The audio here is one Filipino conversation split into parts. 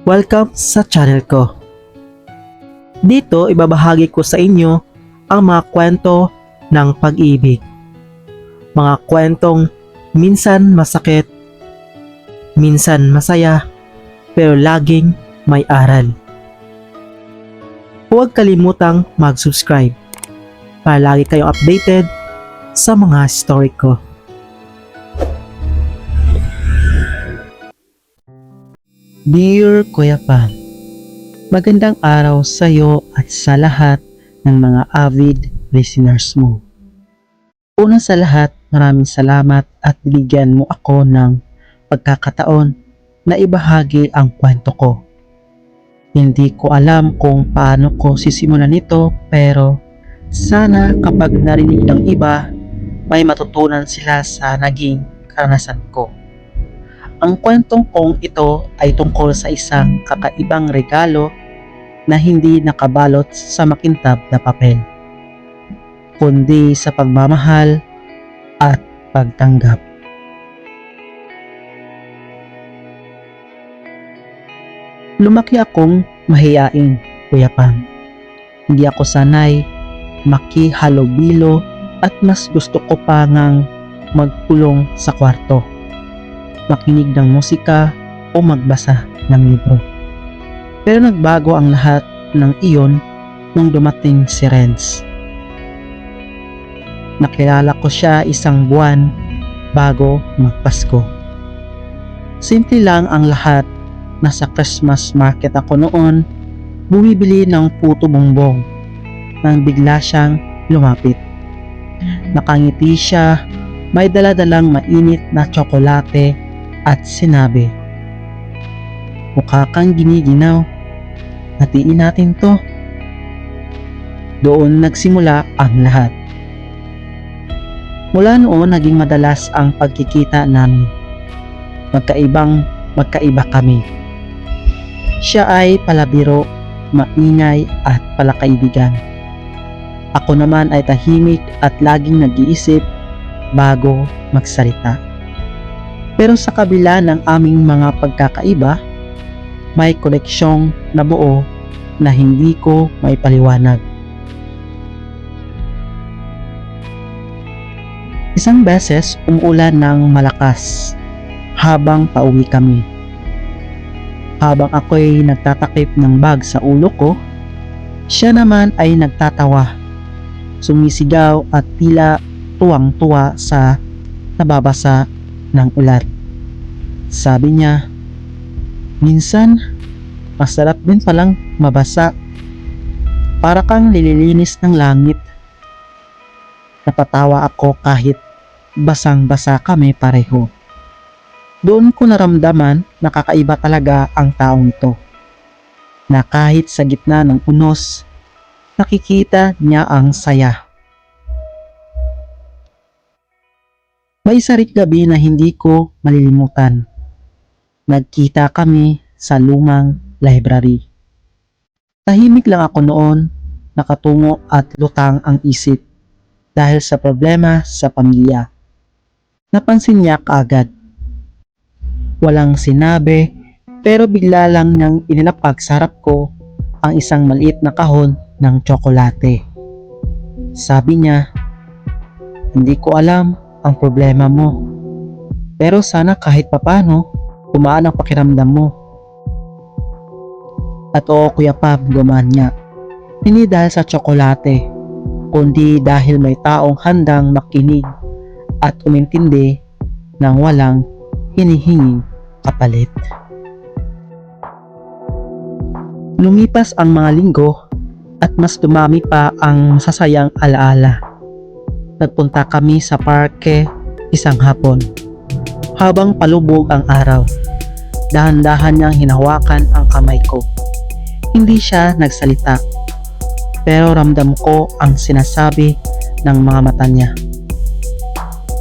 Welcome sa channel ko. Dito ibabahagi ko sa inyo ang mga kwento ng pag-ibig. Mga kwentong minsan masakit, minsan masaya, pero laging may aral. Huwag kalimutang mag-subscribe para lagi kayong updated sa mga story ko. Dear Kuya Pam, magandang araw sa iyo at sa lahat ng mga avid listeners mo. Una sa lahat, maraming salamat at binigyan mo ako ng pagkakataon na ibahagi ang kwento ko. Hindi ko alam kung paano ko sisimulan ito, pero sana kapag narinig ng iba, may matutunan sila sa naging karanasan ko. Ang kwentong kong ito ay tungkol sa isang kakaibang regalo na hindi nakabalot sa makintab na papel, kundi sa pagmamahal at pagtanggap. Lumaki akong mahiyain, Kuya Pam. Hindi ako sanay makihalubilo at mas gusto ko pa ngang magkulong sa kwarto, makinig ng musika o magbasa ng libro. Pero nagbago ang lahat ng iyon nung dumating si Renz. Nakilala ko siya isang buwan bago magpasko. Simple lang ang lahat. Nasa Christmas market ako noon, bumibili ng puto bongbong nang bigla siyang lumapit. Nakangiti siya, may dala-dalang mainit na tsokolate at sinabi, "Mukha kang giniginaw. Hatiin natin to." Doon nagsimula ang lahat. Mula noon naging madalas ang pagkikita namin. Magkaiba kami. Siya ay palabiro, maingay at palakaibigan. Ako naman ay tahimik at laging nag-iisip bago magsalita. Pero sa kabila ng aming mga pagkakaiba, may koneksyong nabuo na hindi ko may paliwanag. Isang beses umuulan ng malakas habang pauwi kami. Habang ako'y nagtatakip ng bag sa ulo ko, siya naman ay nagtatawa, sumisigaw at tila tuwang-tuwa sa nababasa ng ulan. Sabi niya, "Minsan, masarap din palang mabasa. Para kang nililinis ng langit." Napatawa ako kahit basang-basa kami pareho. Doon ko naramdaman na kakaiba talaga ang taong ito. Na kahit sa gitna ng unos, nakikita niya ang saya. May isa ring gabi na hindi ko malilimutan. Nagkita kami sa lumang library. Tahimik lang ako noon, nakatungo at lutang ang isip dahil sa problema sa pamilya. Napansin niya kaagad. Walang sinabi, pero bigla lang niyang inilapag sa harap ko ang isang maliit na kahon ng tsokolate. Sabi niya, "Hindi ko alam ang problema mo, pero sana kahit papano gumaan ang pakiramdam mo." At oo, Kuya Pam, gumaan niya. Hindi dahil sa tsokolate, kundi dahil may taong handang makinig at umintindi ng walang hinihinging kapalit. Lumipas ang mga linggo at mas dumami pa ang masasayang alaala. Nagpunta kami sa parke isang hapon. Habang palubog ang araw, dahan-dahan niyang hinawakan ang kamay ko. Hindi siya nagsalita, pero ramdam ko ang sinasabi ng mga mata niya.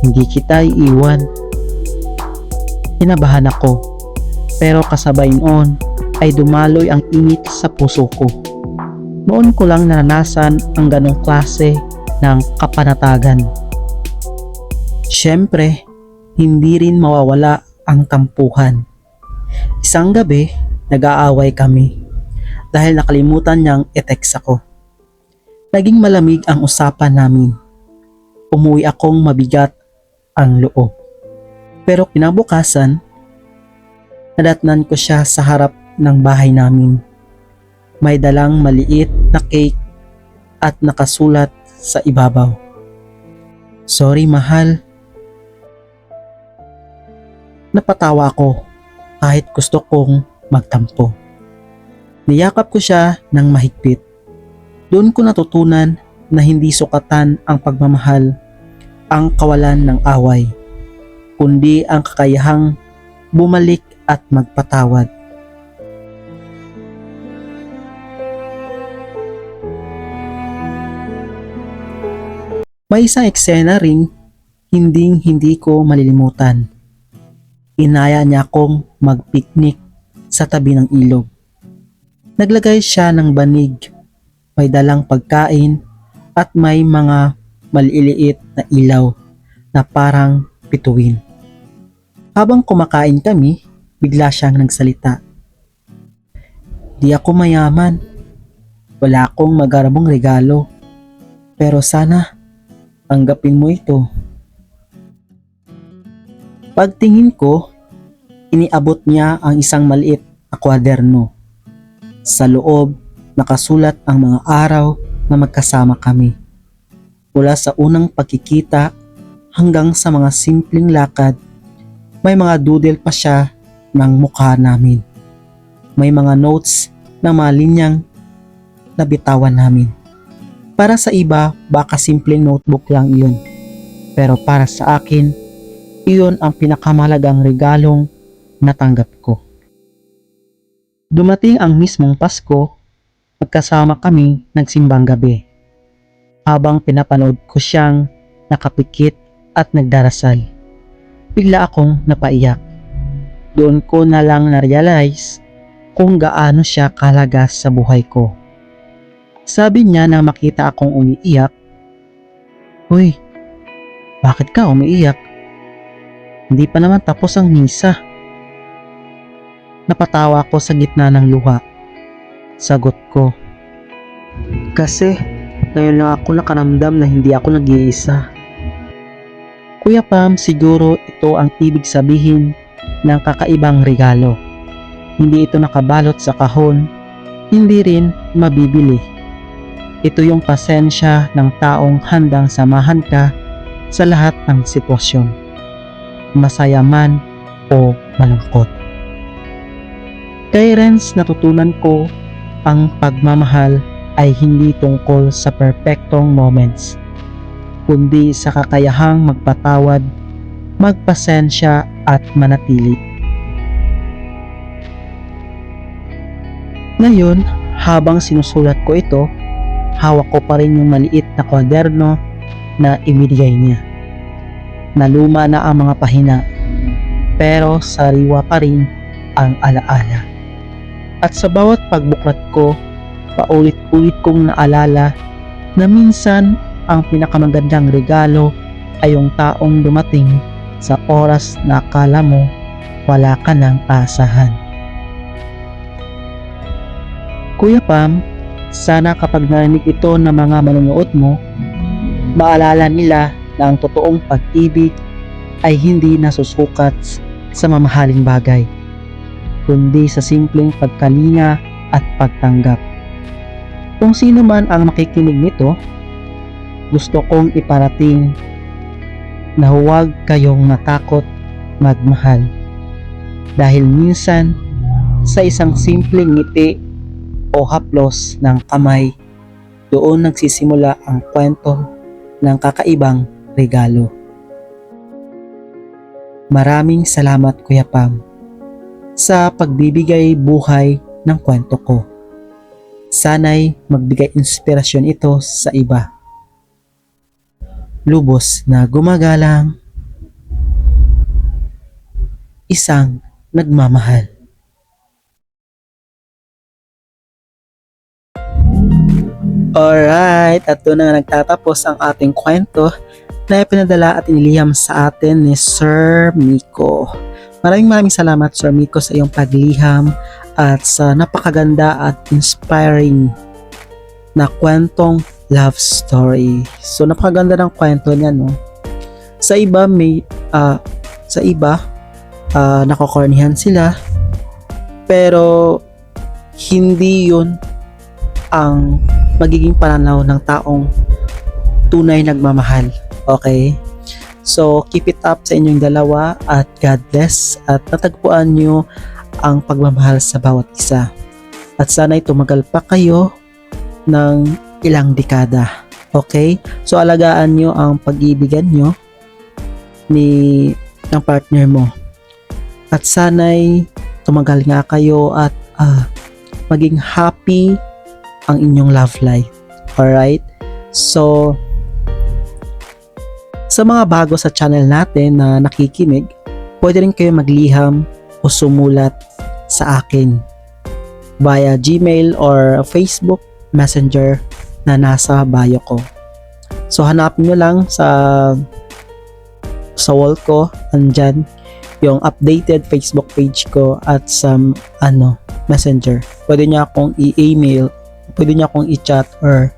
"Hindi kita iiwan." Kinabahan ako, pero kasabay noon ay dumaloy ang init sa puso ko. Noon ko lang naranasan ang ganong klase ng kapanatagan. Siyempre, hindi rin mawawala ang tampuhan. Isang gabi, nag-aaway kami dahil nakalimutan niyang i-text ako. Naging malamig ang usapan namin. Umuwi akong mabigat ang loob. Pero kinabukasan, nadatnan ko siya sa harap ng bahay namin. May dalang maliit na cake at nakasulat sa ibabaw, "Sorry mahal." Napatawa ako kahit gusto kong magtampo. Niyakap ko siya ng mahigpit. Doon ko natutunan na hindi sukatan ang pagmamahal ang kawalan ng away, kundi ang kakayahang bumalik at magpatawad. May isang eksena ring hindi ko malilimutan. Inaya niya akong mag-picnic sa tabi ng ilog. Naglagay siya ng banig, may dalang pagkain at may mga maliliit na ilaw na parang bituin. Habang kumakain kami, bigla siyang nagsalita. "Di ako mayaman. Wala akong magarabong regalo. Pero sana tanggapin mo ito." Pagtingin ko, iniabot niya ang isang maliit na kwaderno. Sa loob, nakasulat ang mga araw na magkasama kami. Mula sa unang pagkikita hanggang sa mga simpleng lakad, may mga doodle pa siya ng mukha namin. May mga notes na mga linyang nabitawan namin. Para sa iba, baka simpleng notebook lang iyon. Pero para sa akin, iyon ang pinakamahalagang regalong natanggap ko. Dumating ang mismong Pasko, magkasama kami nagsimbang gabi. Habang pinapanood ko siyang nakapikit at nagdarasal, bigla akong napaiyak. Doon ko na lang na-realize kung gaano siya kahalaga sa buhay ko. Sabi niya na makita akong umiiyak, "Uy, bakit ka umiiyak? Hindi pa naman tapos ang misa." Napatawa ko sa gitna ng luha. Sagot ko, "Kasi ngayon lang ako nakaramdam na hindi ako nag-iisa." Kuya Pam, siguro ito ang ibig sabihin ng kakaibang regalo. Hindi ito nakabalot sa kahon, hindi rin mabibili. Ito yung pasensya ng taong handang samahan ka sa lahat ng sitwasyon, masaya man o malungkot. Kay Renz, natutunan ko ang pagmamahal ay hindi tungkol sa perpektong moments, kundi sa kakayahang magpatawad, magpasensya at manatili. Ngayon, habang sinusulat ko ito, hawak ko pa rin yung maliit na kwaderno na ibinigay niya. Naluma na ang mga pahina, pero sariwa pa rin ang alaala. At sa bawat pagbuklat ko, paulit-ulit kong naalala na minsan ang pinakamagandang regalo ay yung taong dumating sa oras na akala mo wala ka ng asahan. Kuya Pam, sana kapag narinig ito ng mga manonood mo, maalala nila na ang totoong pag-ibig ay hindi nasusukat sa mamahaling bagay, kundi sa simpleng pagkalinga at pagtanggap. Kung sino man ang makikinig nito, gusto kong iparating na huwag kayong natakot magmahal. Dahil minsan, sa isang simpleng ngiti o haplos ng kamay, doon nagsisimula ang kwento ng kakaibang regalo. Maraming salamat Kuya Pam sa pagbibigay buhay ng kwento ko. Sana'y magbigay inspirasyon ito sa iba. Lubos na gumagalang, isang nagmamahal. Alright, at doon na nagtatapos ang ating kwento na ipinadala at iniliham sa atin ni Sir Miko. Maraming salamat Sir Miko sa iyong pagliham at sa napakaganda at inspiring na kwentong love story. So napakaganda ng kwento niya, no. Sa iba nakokornihan sila, pero hindi yun ang magiging pananaw ng taong tunay nagmamahal. Okay? So, keep it up sa inyong dalawa at God bless at natagpuan nyo ang pagmamahal sa bawat isa. At sana'y tumagal pa kayo ng ilang dekada. Okay? So, alagaan nyo ang pag-ibigan nyo ng partner mo. At sana'y tumagal nga kayo at maging happy ang inyong love life. Alright? So, sa mga bago sa channel natin na nakikinig, pwede rin kayo magliham o sumulat sa akin via Gmail or Facebook Messenger na nasa bio ko. So, hanapin nyo lang sa wall ko, andyan yung updated Facebook page ko at sa Messenger. Pwede nyo akong i-email, pwede nyo akong i-chat or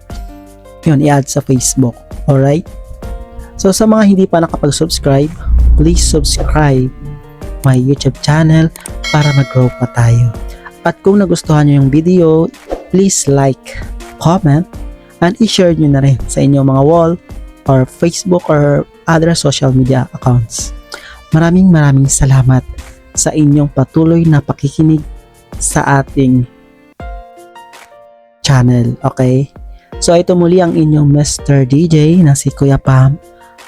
i-add sa Facebook. Alright? So sa mga hindi pa nakapag-subscribe, please subscribe my YouTube channel para mag-grow pa tayo. At kung nagustuhan nyo yung video, please like, comment, and i-share nyo na rin sa inyong mga wall or Facebook or other social media accounts. Maraming salamat sa inyong patuloy na pakikinig sa ating channel, okay? So ito muli ang inyong Mr. DJ na si Kuya Pam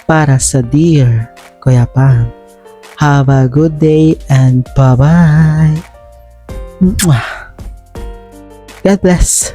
para sa Dear Kuya Pam. Have a good day and bye-bye. God bless.